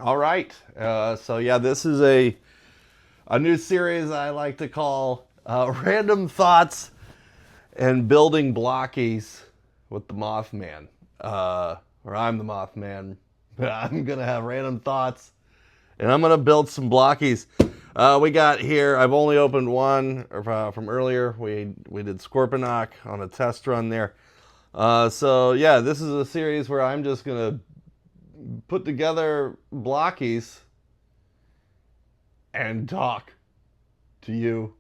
All right. So yeah, this is a new series I like to call Random Thoughts and Building Blokees with the Mothman. Or I'm the Mothman. I'm gonna have random thoughts, and I'm gonna build some Blokees. We got here. I've only opened one from earlier. We did Scorponok on a test run there. So yeah, this is a series where I'm just gonna put together Blokees and talk to you,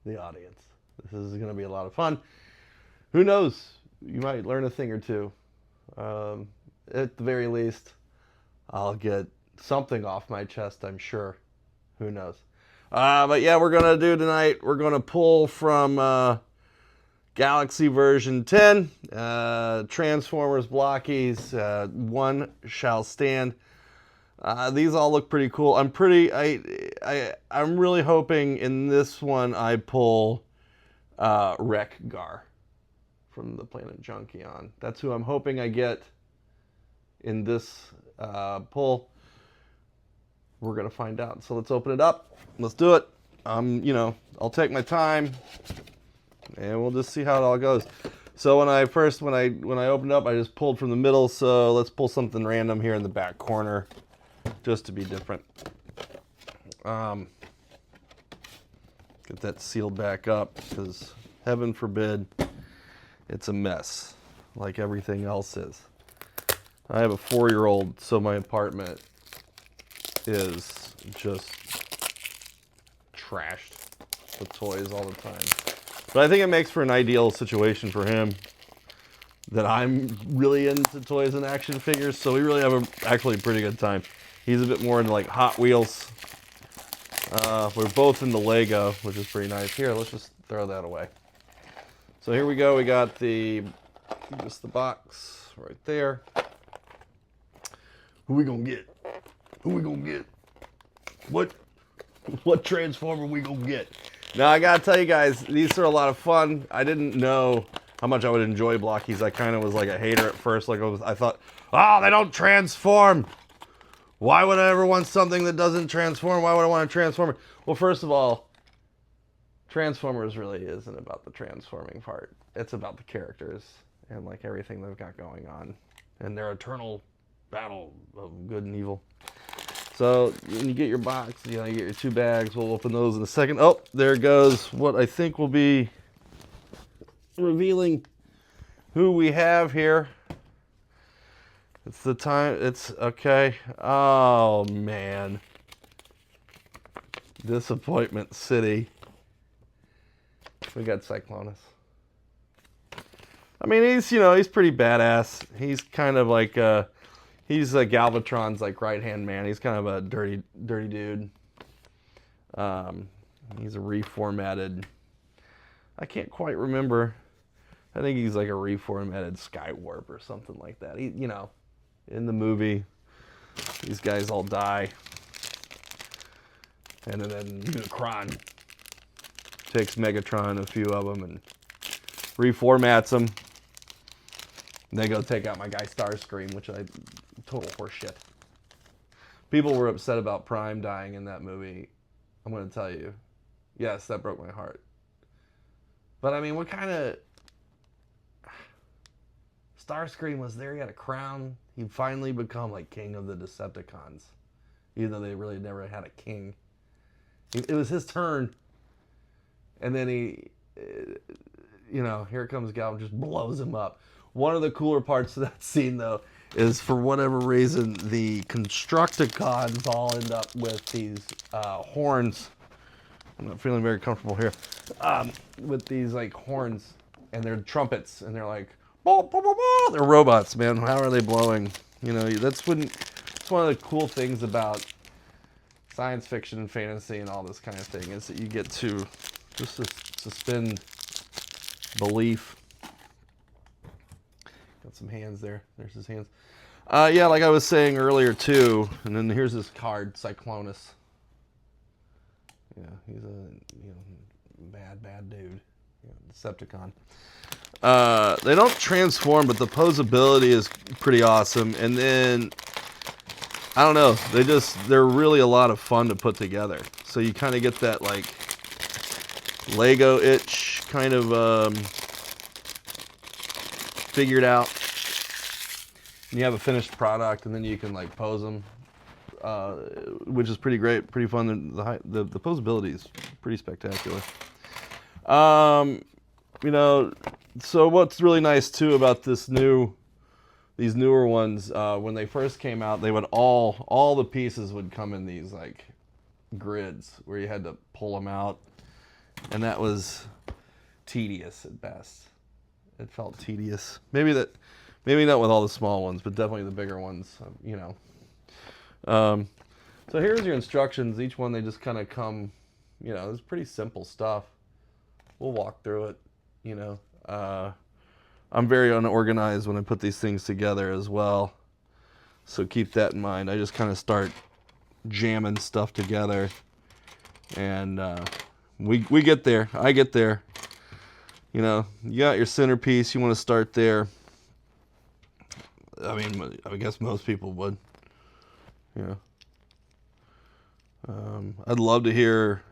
the audience. This is going to be a lot of fun. Who knows? You might learn a thing or two. At the very least, I'll get something off my chest, I'm sure. Who knows? But yeah, we're going to do tonight, we're going to pull from Galaxy version 10, Transformers Blokees, One Shall Stand. These all look pretty cool. I'm really hoping in this one I pull Wreck-Gar from the planet Junkion. That's who I'm hoping I get in this pull. We're gonna find out. So let's open it up. Let's do it. I'll take my time, and we'll just see how it all goes. So when I opened up, I just pulled from the middle. So let's pull something random here in the back corner, just to be different. Get that sealed back up, because heaven forbid it's a mess, like everything else is. I have a 4-year-old, so my apartment is just trashed with toys all the time. But I think it makes for an ideal situation for him, that I'm really into toys and action figures, so we really have actually a pretty good time. He's a bit more into like Hot Wheels. We're both into Lego, which is pretty nice. Here, let's just throw that away. So here we go. We got just the box right there. Who we gonna get? Who we gonna get? What Transformer we gonna get? Now I gotta tell you guys, these are a lot of fun. I didn't know how much I would enjoy Blokees. I kind of was like a hater at first. I thought, oh, they don't transform. Why would I ever want something that doesn't transform? Why would I want a Transformer? Well, first of all, Transformers really isn't about the transforming part. It's about the characters and like everything they've got going on and their eternal battle of good and evil. So when you get your box, you get your 2 bags. We'll open those in a second. Oh, there goes what I think will be revealing who we have here. It's the time. It's okay. Oh, man. Disappointment City. We got Cyclonus. I mean, he's pretty badass. He's kind of like, he's Galvatron's like right-hand man. He's kind of a dirty dude. He's a reformatted, I can't quite remember. I think he's like a reformatted Skywarp or something like that. In the movie, these guys all die. And then Unicron takes Megatron, a few of them, and reformats them. They go take out my guy Starscream, which total horseshit. People were upset about Prime dying in that movie. I'm going to tell you, yes, that broke my heart. But I mean, what kind of... Starscream was there, he had a crown. He'd finally become like king of the Decepticons. Even though they really never had a king. It was his turn. And then here comes Gal and just blows him up. One of the cooler parts of that scene, though, is for whatever reason, the Constructicons all end up with these horns. I'm not feeling very comfortable here. With these like horns, and they're trumpets, and they're like, bah, bah, bah, bah. They're robots, man. How are they blowing? It's one of the cool things about science fiction and fantasy and all this kind of thing, is that you get to just suspend belief. Got some hands there. There's his hands. Yeah, like I was saying earlier too. And then here's this card, Cyclonus. Yeah, he's a bad dude. Decepticon. They don't transform, but the posability is pretty awesome. And then I don't know. They're really a lot of fun to put together. So you kind of get that like Lego itch kind of figured out. And you have a finished product, and then you can like pose them, which is pretty great, pretty fun. The posability is pretty spectacular. You know, so what's really nice too about these newer ones, when they first came out, they would all the pieces would come in these like grids where you had to pull them out, and that was tedious at best. It felt tedious. Maybe not with all the small ones, but definitely the bigger ones. You know. So here's your instructions. Each one they just kind of come. You know, it's pretty simple stuff. We'll walk through it. You know. I'm very unorganized when I put these things together as well. So keep that in mind. I just kind of start jamming stuff together. And we get there. I get there. You know, you got your centerpiece. You want to start there. I mean, I guess most people would. You know. I'd love to hear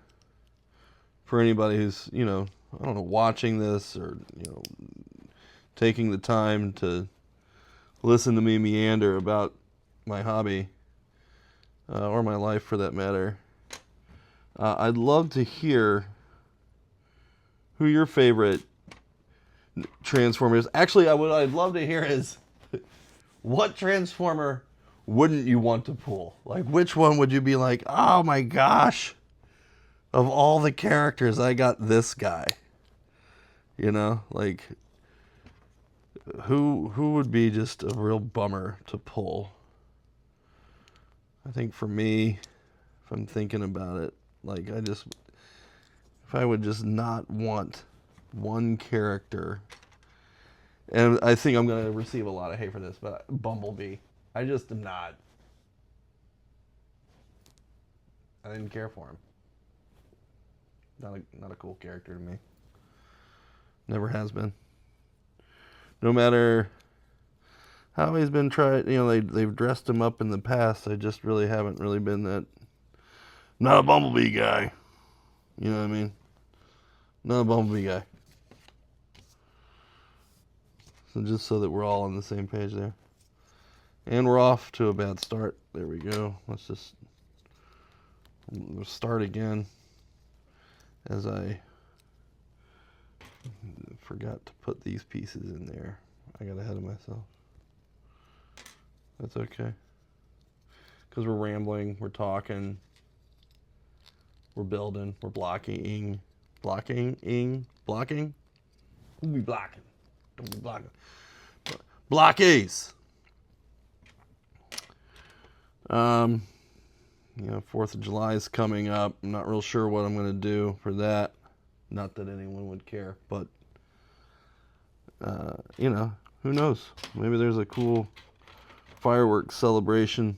for anybody who's, you know, I don't know, watching this or, you know, taking the time to listen to me meander about my hobby, or my life for that matter. I'd love to hear who your favorite Transformer is. Actually, I'd love to hear is what Transformer wouldn't you want to pull? Like, which one would you be like, oh my gosh, of all the characters, I got this guy. You know, like, who would be just a real bummer to pull? I think for me, if I'm thinking about it, like if I would just not want one character, and I think I'm going to receive a lot of hate for this, but Bumblebee. I just am not. I didn't care for him. Not a cool character to me. Never has been. No matter how he's been tried, you know, they've dressed him up in the past. I just really haven't really been that. Not a Bumblebee guy. You know what I mean? Not a Bumblebee guy. So just so that we're all on the same page there. And we're off to a bad start. There we go. Let's start again. As I forgot to put these pieces in there. I got ahead of myself. That's okay. Because we're rambling, we're talking, we're building, we're blocking. Who be blocking? Don't be blocking. Blokees. You know, 4th of July is coming up. I'm not real sure what I'm going to do for that. Not that anyone would care, but, you know, who knows? Maybe there's a cool fireworks celebration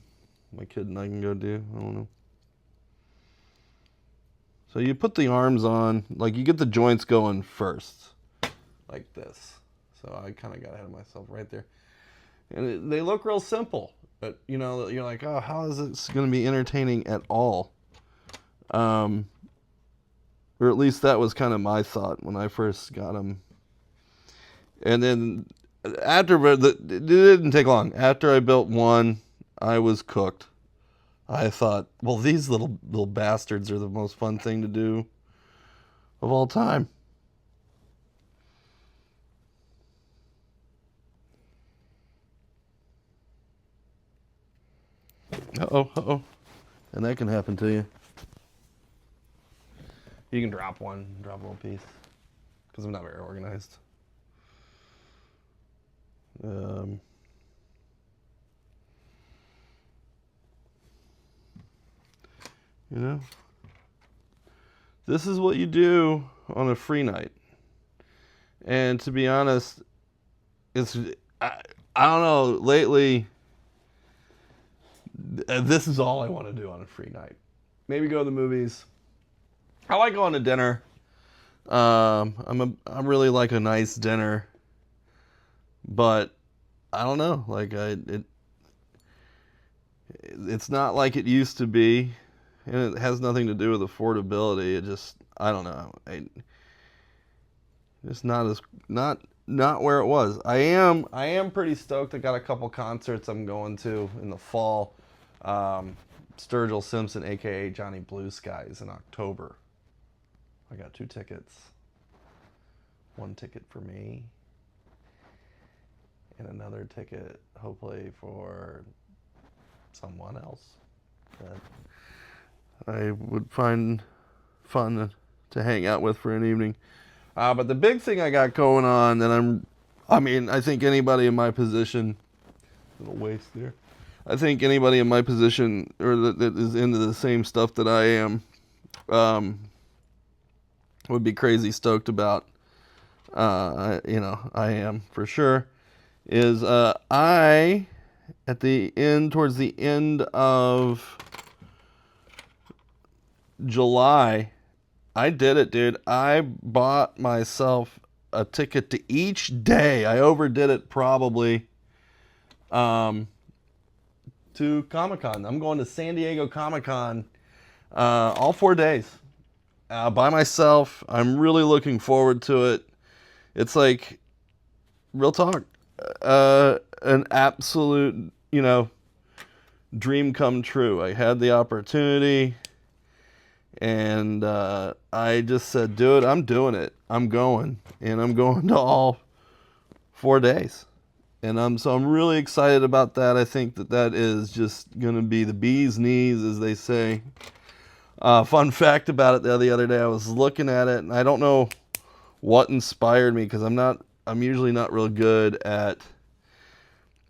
my kid and I can go do. I don't know. So you put the arms on, like you get the joints going first, like this. So I kind of got ahead of myself right there. And they look real simple, but you know, you're like, oh, how is this going to be entertaining at all? Or at least that was kind of my thought when I first got them. And then it didn't take long. After I built one, I was cooked. I thought, well, these little bastards are the most fun thing to do of all time. Uh-oh. And that can happen to you. You can drop a little piece. Because I'm not very organized. You know, this is what you do on a free night. And to be honest, I don't know, lately, this is all I want to do on a free night. Maybe go to the movies. I like going to dinner. I really like a nice dinner. But I don't know, like it It's not like it used to be, and it has nothing to do with affordability. It just, I don't know. It's not where it was. I am pretty stoked. I got a couple concerts I'm going to in the fall. Sturgill Simpson, aka Johnny Blue Skies, in October. I got 2 tickets. 1 ticket for me, and another ticket, hopefully, for someone else that I would find fun to hang out with for an evening. But the big thing I got going on that I think anybody in my position, little waste there. I think anybody in my position or that is into the same stuff that I am, would be crazy stoked about. I am for sure. Is I towards the end of July, I did it, dude. I bought myself a ticket to each day. I overdid it probably. To Comic-Con. I'm going to San Diego Comicon all 4 days by myself. I'm really looking forward to it. It's like, real talk, an absolute, dream come true. I had the opportunity, and I just said, dude, I'm doing it. I'm going, and I'm going to all 4 days. And I'm really excited about that. I think that is just going to be the bee's knees, as they say. Fun fact about it, the other day, I was looking at it, and I don't know what inspired me, because I'm usually not real good at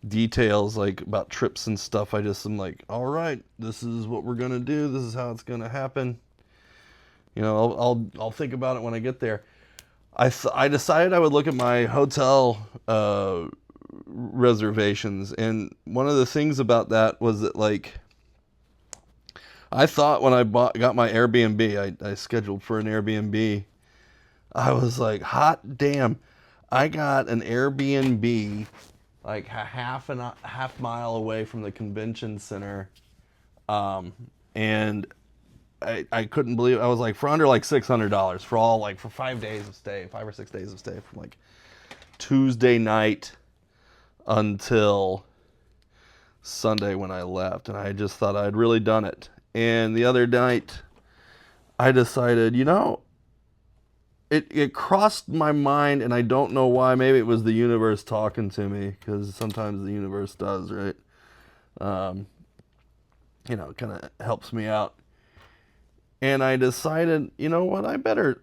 details, like about trips and stuff. I just am like, all right, this is what we're going to do. This is how it's going to happen. I'll think about it when I get there. I decided I would look at my hotel reservations, and one of the things about that was that, like, I thought when I got my Airbnb, I scheduled for an Airbnb, I was like, hot damn, I got an Airbnb like a half mile away from the convention center, and I couldn't believe it. I was like, for under like $600 for 5 days of stay, 5 or 6 days of stay, from like Tuesday night until Sunday when I left. And I just thought I'd really done it. And the other night, I decided, it crossed my mind, and I don't know why. Maybe it was the universe talking to me, because sometimes the universe does, right? It kind of helps me out. And I decided, you know what, I better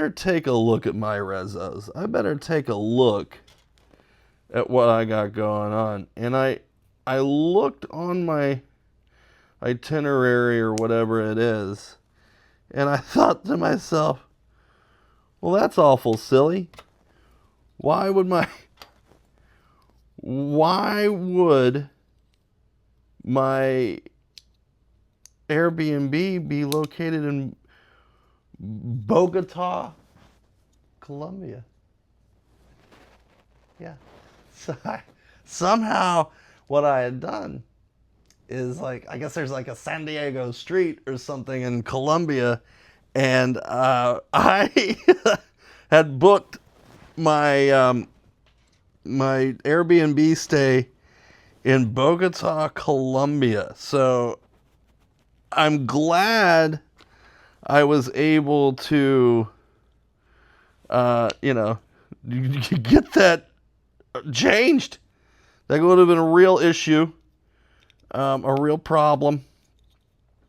take a look at my rezos. I better take a look at what I got going on. And I looked on my itinerary or whatever it is, and I thought to myself, well, that's awful silly. Why would my Airbnb be located in Bogota, Colombia? Yeah. So somehow what I had done is, like, I guess there's like a San Diego street or something in Colombia, and I had booked my my Airbnb stay in Bogota, Colombia. So I'm glad I was able to, get that changed. That would have been a real issue, a real problem.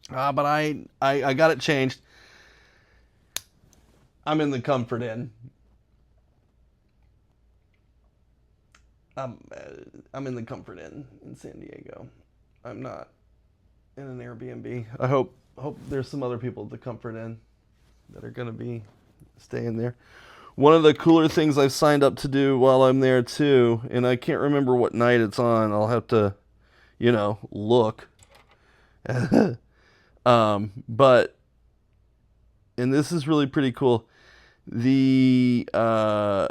But I got it changed. I'm in the Comfort Inn. I'm in the Comfort Inn in San Diego. I'm not in an Airbnb. I hope there's some other people at the Comfort Inn that are going to be staying there. One of the cooler things I've signed up to do while I'm there too, and I can't remember what night it's on. I'll have to, look. But, and this is really pretty cool. I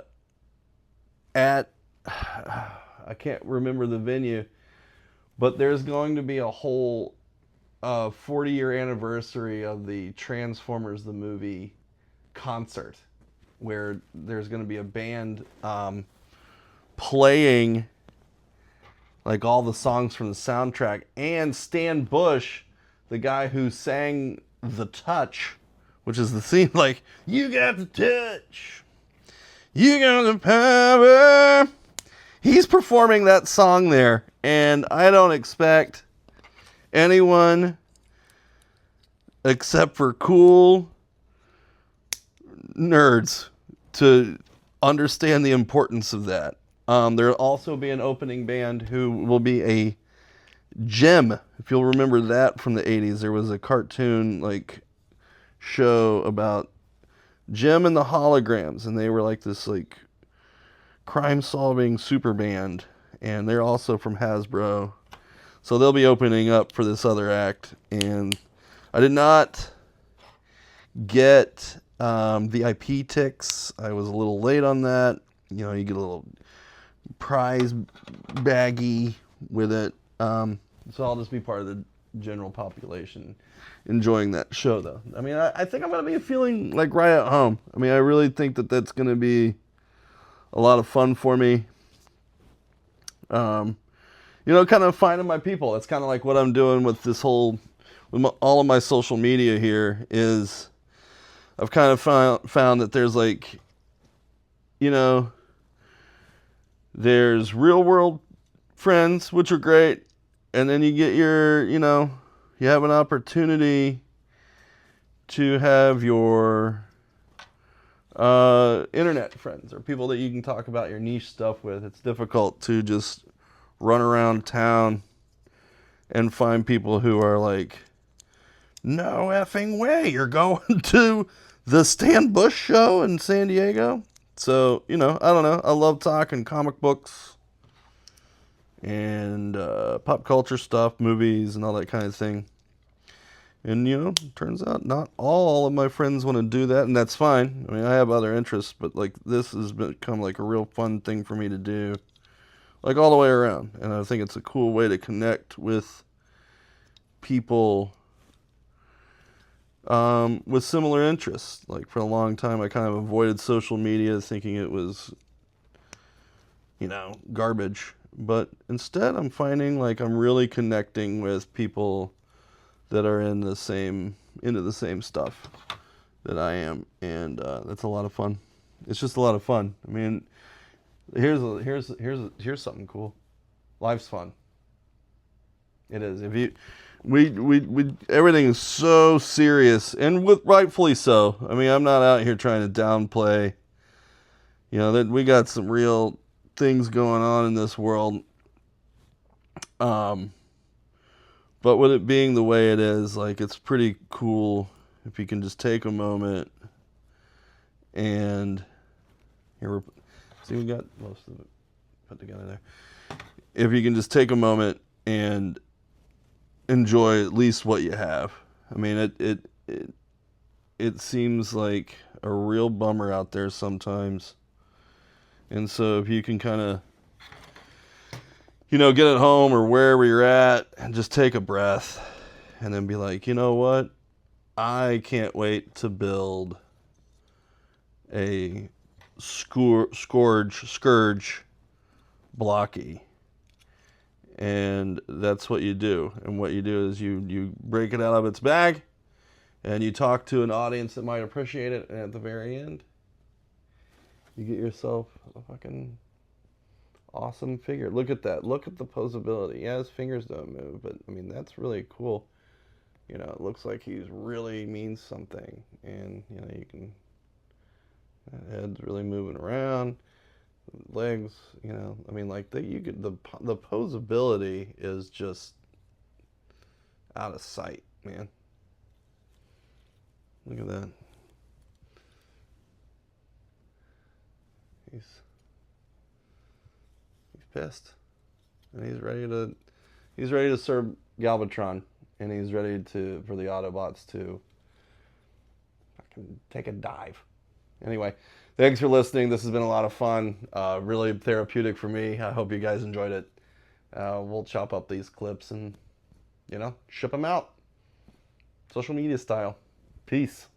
can't remember the venue, But there's going to be a whole 40-year anniversary of the Transformers the movie concert, where there's going to be a band playing like all the songs from the soundtrack, and Stan Bush, the guy who sang The Touch, which is the scene like, you got the touch, you got the power. He's performing that song there, and I don't expect anyone except for cool nerds to understand the importance of that. There'll also be an opening band who will be a gem. If you'll remember that from the 80s, there was a cartoon like show about Jim and the Holograms, and they were like this like crime-solving super band, and they're also from Hasbro. So they'll be opening up for this other act, and I did not get VIP ticks. I was a little late on that. You know, you get a little prize baggie with it. So I'll just be part of the general population enjoying that show, though. I mean, I think I'm going to be feeling like right at home. I mean, I really think that that's going to be a lot of fun for me. You know, kind of finding my people. That's kind of like what I'm doing with this whole, all of my social media here is I've kind of found that there's like, you know, there's real world friends, which are great. And then you get your, you know, you have an opportunity to have your internet friends or people that you can talk about your niche stuff with. It's difficult to just run around town and find people who are like, no effing way, you're going to the Stan Bush show in San Diego. So, you know, I don't know. I love talking comic books and pop culture stuff, movies, and all that kind of thing. And, you know, turns out not all of my friends want to do that, and that's fine. I mean, I have other interests, but, like, this has become, like, a real fun thing for me to do, like, all the way around. And I think it's a cool way to connect with people with similar interests. Like, for a long time, I kind of avoided social media thinking it was, you know, garbage. But instead, I'm finding, like, I'm really connecting with people that are into the same stuff that I am, and that's a lot of fun. It's just a lot of fun. I mean, here's something cool. Life's fun. It is. If you, we everything is so serious, and rightfully so. I mean, I'm not out here trying to downplay. You know that we got some real things going on in this world. But with it being the way it is, like, it's pretty cool if you can just take a moment and here we got most of it put together there. If you can just take a moment and enjoy at least what you have. I mean, it seems like a real bummer out there sometimes. And so if you can kind of, you know, get at home or wherever you're at and just take a breath and then be like, you know what? I can't wait to build a scourge Blockee. And that's what you do. And what you do is you break it out of its bag and you talk to an audience that might appreciate it. And at the very end, you get yourself a fucking awesome figure. Look at that. Look at the posability. Yeah, his fingers don't move, but I mean, that's really cool. You know, it looks like he's really means something. And, you know, you can, that head's really moving around. Legs, you know, I mean, like, you get the posability is just out of sight, man. Look at that. He's pissed, and he's ready to serve Galvatron, and he's ready for the Autobots to fucking take a dive. Anyway, thanks for listening. This has been a lot of fun, really therapeutic for me. I hope you guys enjoyed it. We'll chop up these clips and, you know, ship them out. Social media style. Peace.